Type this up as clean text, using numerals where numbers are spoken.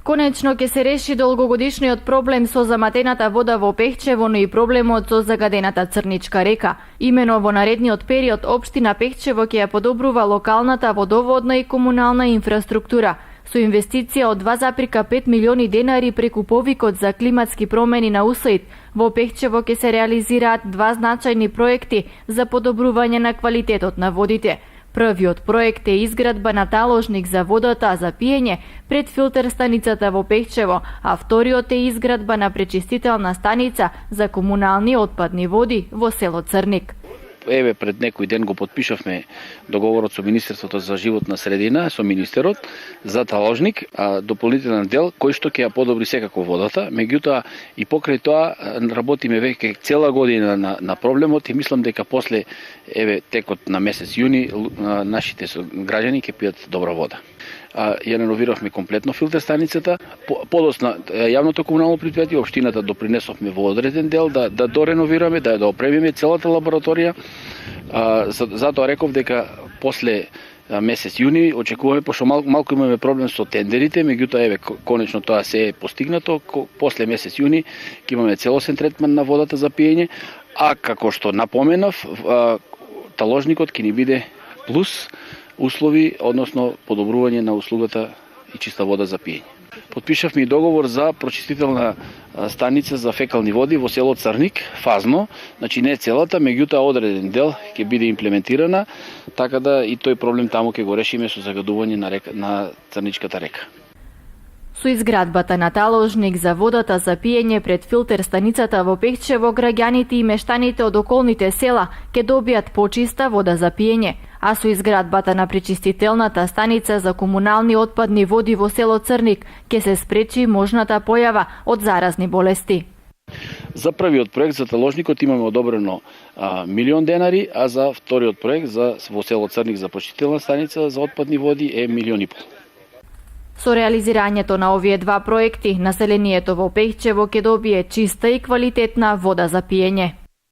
Конечно ќе се реши долгогодишниот проблем со заматената вода во Пехчево, но и проблемот со загадената Црничка река. Имено во наредниот период општина Пехчево ќе ја подобрува локалната водоводна и комунална инфраструктура. Со инвестиција од 2,5 милиони денари преку повикот за климатски промени на УСАИД, во Пехчево ќе се реализираат два значајни проекти за подобрување на квалитетот на водите. Првиот проект е изградба на таложник за водата за пиење пред филтер станицата во Пехчево, а вториот е изградба на пречистителна станица за комунални отпадни води во село Црник. Еве пред некој ден го потпишавме договорот со Министерството за животна средина, со министерот за таложник, дополнителен дел кој што ќе ја подобри секако водата. Меѓутоа и покрај тоа работиме веќе цела година на проблемот и мислам дека после текот на месец јуни нашите граѓани ќе пијат добра вода. Ја реновиравме комплетно филтер станицата. Подоцна јавното комунално предпријатие, општината допринесовме во одреден дел да дореновираме, да опремиме целата лабораторија. Затоа реков дека после месец јуни очекуваме, пошто малку имаме проблем со тендерите, меѓутоа конечно тоа се е постигнато. После месец јуни ќе имаме целосен третман на водата за пиење, а како што напоменав, таложникот ќе ни биде плюс услови, односно подобрување на услугата и чиста вода за пиење. Потпишавме и договор за прочистителна станица за фекални води во село Црник, фазно, значи не целата, меѓутоа одреден дел ќе биде имплементирана, така да и тој проблем таму ќе го решиме со загадување на Црничката река. Со изградбата на таложник за водата за пиење пред филтер станицата во Пехчево, граѓаните и мештаните од околните села ќе добијат почиста вода за пиење, а со изградбата на пречистителната станица за комунални отпадни води во село Црник ќе се спречи можната појава од заразни болести. За првиот проект за таложникот имаме одобрено 1 милион денари, а за вториот проект во село Црник за пречистителна станица за отпадни води е 1,5 милиони. Со реализирањето на овие два проекти, населението во Пехчево ќе добие чиста и квалитетна вода за пиење.